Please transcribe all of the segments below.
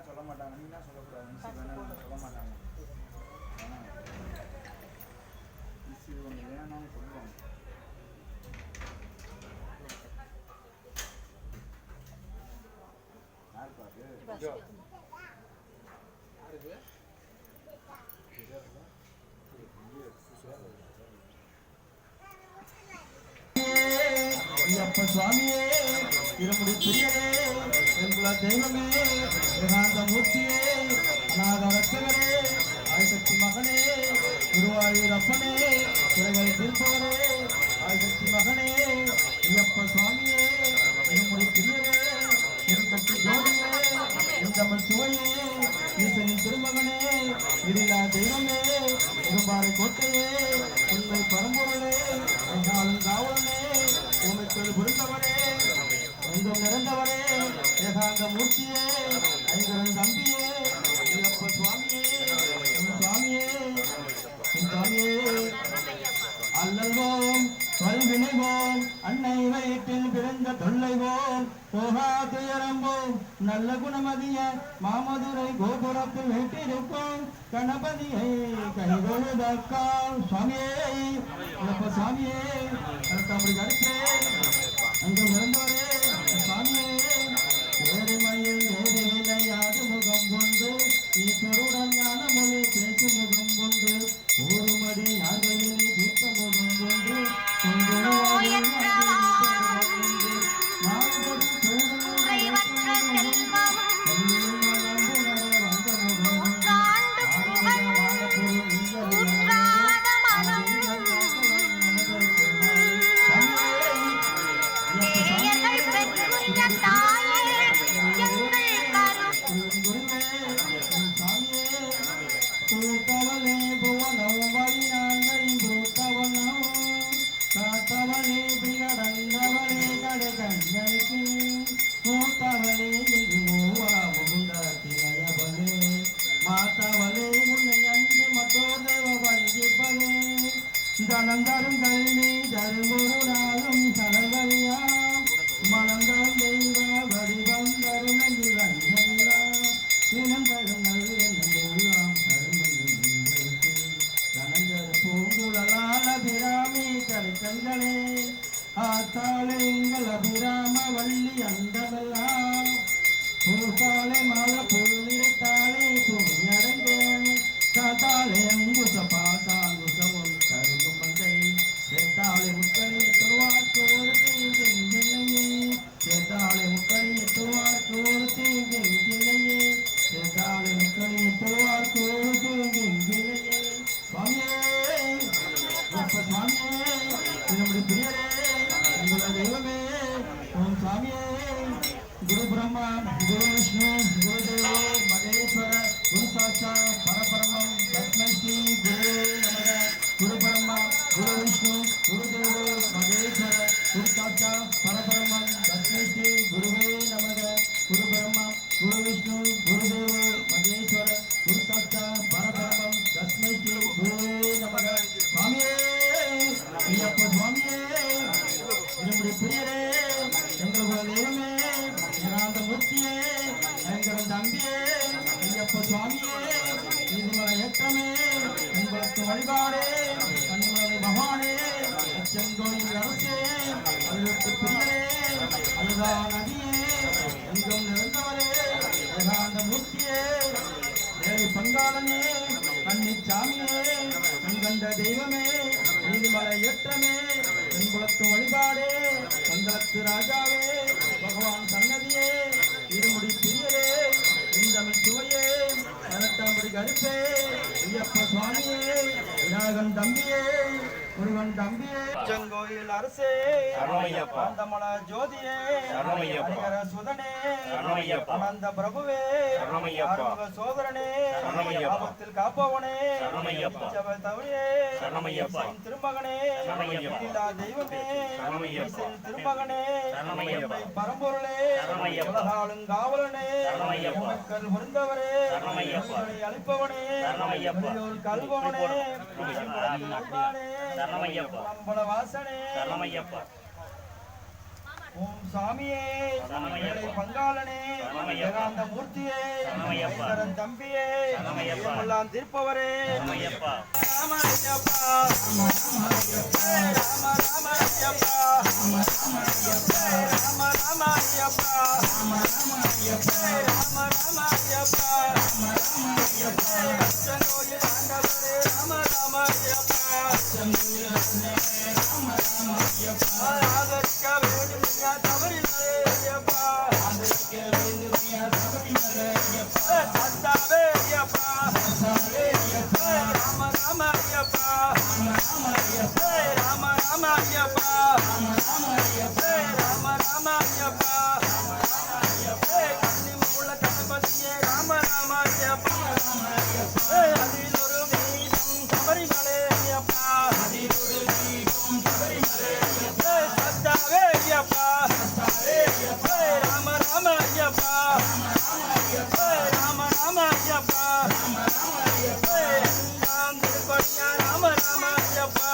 அதெல்லாம் சொல்ல மாட்டாங்க. நீ என்ன சொல்லக்கூடாது, மிஸ் வேணும்னு சொல்ல மாட்டாங்க. மிஸ் இது ஒன்று வேணும்னு சொல்லுவாங்க. யார் பாரு ஐயப்ப சுவாமியே, இருமுடி பிரியரே, எங்குல தெய்வமே, வேதாந்த மூர்த்தியே, அநாதரத்தகரே, ஆய்சக்தி மகனே, குருவாயூரப்பனே, குறைகளை தீர்ப்பவரே, ஆய்சக்தி மகனே, ஐயப்ப சுவாமியே, இருமுடி பிரியரே, இரும்பட்டு ஜோதியே, இந்தமிழ் சுவையே, ஈசனின் திருமகனே, இதிலா தெய்வமே, இருபாறை கோட்டையே, உண்மை பரம்பொருளே, எங்காலும் காவலனே, உமைத்தொரு புரிந்தவரே, எங்கும் நிறைந்தவரே, ஏகாந்த மூர்த்தியே, ஐங்கரன் தம்பியே, ஐயப்ப சுவாமியே, சுவாமியே, சுவாமியே, அல்லல்வோம் வல்வினைவோம், அன்னை வயிற்றில் பிறந்த தொல்லைவோம், போகா துயரம்போம், நல்ல குணமதிய மாமதுரை கோபுரத்தில் வீட்டிருப்போம், கணபதியை கைகொழுதக்கால் சுவாமியே, ஐயப்ப சுவாமியே, அப்படி கருப்பே, அங்கும் இறந்தவரே சுவாமியே, ஏறுமையில் ஏறு விளையாடு முகம் கொண்டு, ஈஸ்வருடன் ஞான மொழி பேசு முகம் கொண்டு, ஊருமடி யார்களிலே தீர்த்த முகம் கொண்டு, தனந்தரும் கல்வி தருமொரு நாளும் தனங்கரியாம் மனந்தரும் தெய்வ வடிவம் தரும் தினம் தரும் எல்லாம் தருமங்களுக்கு தனந்தர் பூங்குழலால் அபிராமி கலைக்கண்களே ஆத்தாளே எங்கள் அபிராம வள்ளி அண்டமெல்லாம் பூத்தாளே மால புள்ளிரத்தாளே துணியடங்கேன் காத்தாளே அங்குச பாசாங்குசமும் கருகும் மங்கை சேத்தாளே முக்கணி தொழுவார் கோர்த்தி கெங்கில்லையே சேத்தாளே முக்கணி தொழுவார் கோர்த்தி கெங்கில்லையே சேத்தாளே முக்கணி தொழுவார் கோர்த்தி கெங்கில்லையே சுவாமியே அப்ப சுவாமியே நம்முடைய பிரியரே உங்கள தெய்வமே ஓம் சுவாமியே குரு பிரம்மா குரு விஷ்ணு குருதேவோ மகேஸ்வர குரு சாட்சா பரபரமம் தஸ்மை ஸ்ரீ குரு நமக குரு பிரம்மா குரு விஷ்ணு குருதேவோ மகேஸ்வர குரு சாட்சா பரபரமம் தஸ்மை ஸ்ரீ குருவே நமக குரு பிரம்மா குரு விஷ்ணு குருதேவோ மகேஸ்வர குரு சாட்சா பரபரமம் தஸ்மை ஸ்ரீ குருவே நமக சுவாமியே ஐயப்ப சுவாமியே நம்முடைய பிரியரே எங்களுடைய தெய்வமே ஏகாந்த மூர்த்தியே எங்கள் தம்பியே ஐயப்ப சுவாமியே நீதிமலை ஏற்றமே உங்களுக்கு வழிபாடே கண்ணுமலை பகவானே அச்சங்கோயில் அரசே அருளுக்கு பிரியரே அழுதா நதியே எங்கும் நிறைந்தவரே ஏகாந்த மூர்த்தியே ஏழை பங்காளனே கன்னிச்சாமியே கண்கண்ட தெய்வமே நீதிமலை ஏற்றமே பெண்குலத்து வழிபாடே பந்தளத்து ராஜாவே பகவான் சன்னதியே இருமுடி பிரியரே இந்தமிழ் சுவையே 18 கருப்பே ஐயப்ப சுவாமியே விநாயகன் தம்பியே முருகன் தம்பியே செங்கோயில் அரசே காந்தமல ஜோதியே ஹரிஹர சுதனே ஆனந்த பிரபுவே ஆறுமுக சோதரனே ஆபத்தில் காப்பவனே தவறியே திருமகனே தெய்வமே திருமகனே பரம்பொருளே உலகாளும் காவலனே மக்கள் புரிந்தவரே அளிப்பவனே கல்வனே வாசனே ஓம் சாமியே பங்காளனே ஏகாந்த மூர்த்தியே ஐந்தரன் தம்பியே எல்லாம் தீர்ப்பவரே ராம ஐயப்பா ராம ஐயப்பா ராம ஐயப்பா ராம ஐயப்பா சங்கோயில் ஆண்டவரே ராம ஐயப்பா ஆதரிக்க வேண்டும் தவறில்லை ஐயப்பா சத்தாவே ஐயப்பா ராம ஐயப்பா ராம ஐயப்பா ராம ஐயப்பா கண்ணிமுள்ள கணபதியே ராம ஐயப்பா அதில் ஒரு மீதம் சபரிமலை ஐயப்பா சத்தாவே ஐயப்பா ராம ஐயப்பா ராம ஐயப்பா திருப்பதியா ராம ஐயப்பா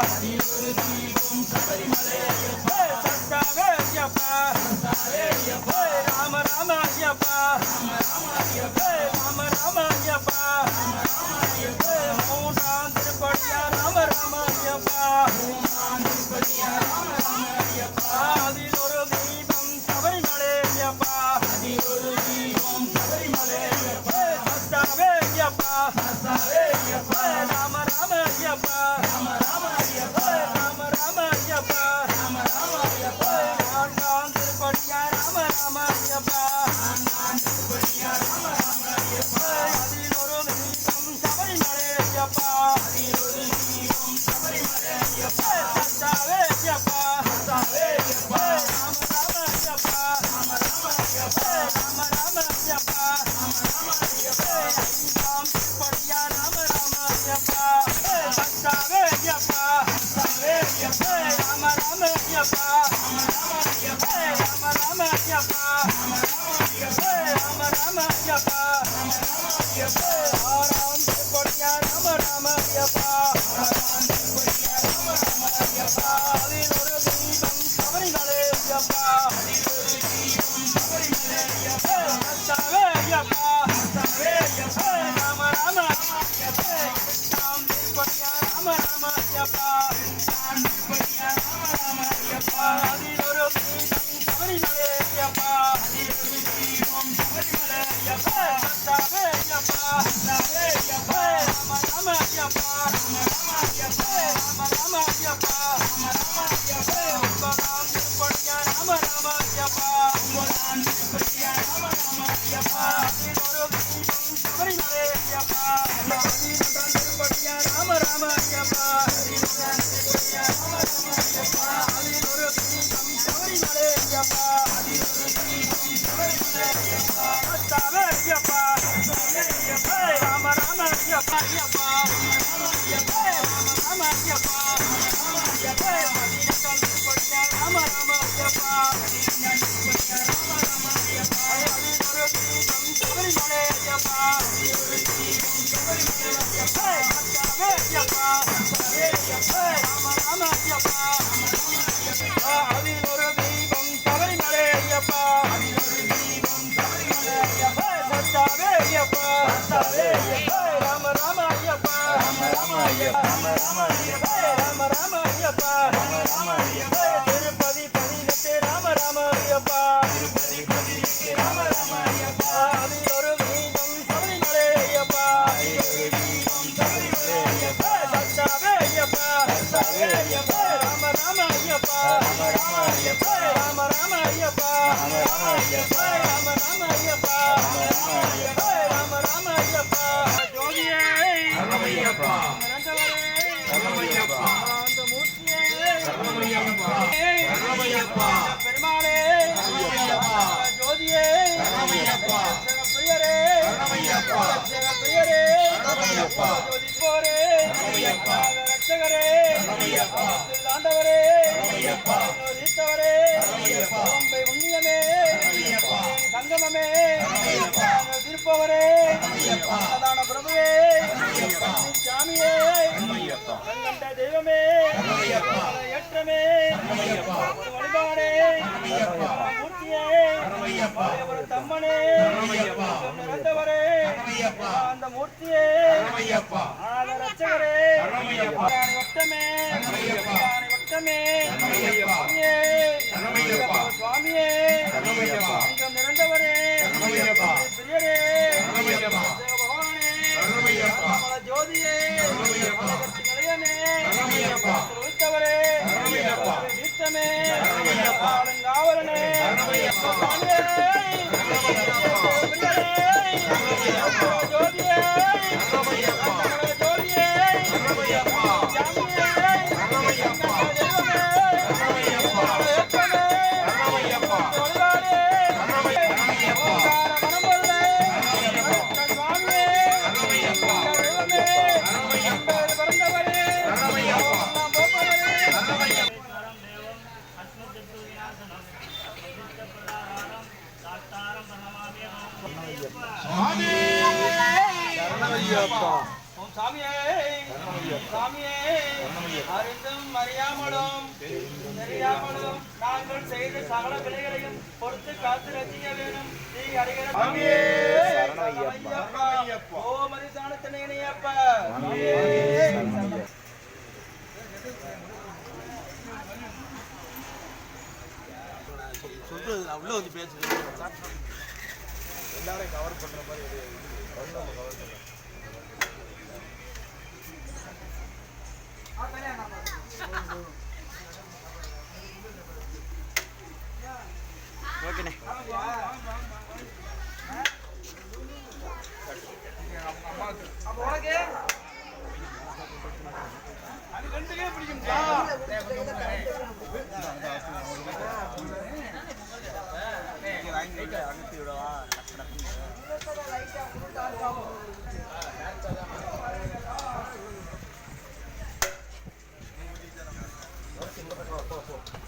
அதில் ஒரு தீபம் சபரிமலை ஐயப்பா சத்தாவே ஐயப்பா ராம ஐயப்பா ராம ஐயப்பா மூன்றாம் திருப்பதியா ராம ஐயப்பா அதில் ஒரு தீபம் சபரிமலை ஐயப்பா சத்தாவே ஐயப்பா ராம ஐயப்பா ராம ஐயப்பா நான்காம் திருப்பதியா ராம ஐயப்பா அதில் ஒரு தீபம் சபரிமலை ஐயப்பா சத்தாவே ஐயப்பா ராம ஐயப்பா ஐயப்பா ஐந்தாம் திருப்பதியா ராம ஐயப்பா சத்தாவே ஐயப்பா ராம ஐயப்பா ராம ஐயப்பா ராம ஐயப்பா ஆறாம் திருப்பதியா ராம ஐயப்பா அதில் ஒரு தீபம் சபரிமலை ஐயப்பா சத்தாவே ஐயப்பா ராம எட்டாம் திருப்பதியா ராம ஐயப்பா அதில் ஒரு தீபம் சபரிமலை ஐயப்பா சத்தாவே ஐயப்பா ராம ஐயப்பா ராம ஐயப்பா ஒன்பதாம் திருப்பதியா ராம ஐயப்பா அதில் ஒரு தீபம் சபரிமலை ஐயப்பா பதினொன்றாம் திருப்பதியா ராம ஐயப்பா அதில் ஒரு தீபம் சபரிமலை ஐயப்பா சத்தாவே ஐயப்பா ராம ஐயப்பா ராம ஐயப்பா பதினெட்டாம் திருப்பதியா ராம ஐயப்பா அதில் ஒரு தீபம் சபரிமலை ஐயப்பா சத்தாவே ஐயப்பா ராம ஐயப்பா அதில் ஒரு தீபம் சபரிமலை ஐயப்பா சத்தாவே ஐயப்பா ராம ஐயப்பா ராம ஐயப்பா திருப்பதி 18 ராம ஐயப்பா அதில் ஒரு தீபம் சபரிமலை ஐயப்பா சத்தாவே ஐயப்பா ராம ஐயப்பா ராம ஐயப்பா ராம ஐயப்பா ஜோதியே பெருமாளே ஜோதியே பிரியரே பிரியரே ஜோதிஸ்வரே ரட்சகரே ஆண்டவரே ஜோதித்தவரே உண்மையமே சங்கமமே கொடுப்பவரே அன்னதான பிரபுவே சாமியே கண்கண்ட தெய்வமே ஏற்றமே வழிபாடே மூர்த்தியே தம்மனே நிறந்தவரே அந்த மூர்த்தியே ஆதரச்சகரே வட்டமே வட்டமே சுவாமியே அங்கம் நிறந்தவரே பிரியரே பகவானே ஜோதியே நிலையமே உத்தவரே நித்தமே ஆலங்காவலனே ஜோதியே ஜோதியே அறிந்தும் அறியாமலும் தெரியாமலும் நாங்கள் செய்த சகல விலைகளையும் பொறுத்து காத்து ரசிக்க வேணும் நீ அறிகிற ஓ மரிசானத்தனையப்ப சொல்றது உள்ள வந்து பேசுறது எல்லாரையும் கவர் பண்ற மாதிரி கவர் பண்ற ஓகேண்ணே அது ரெண்டுக்கே பிடிக்கும்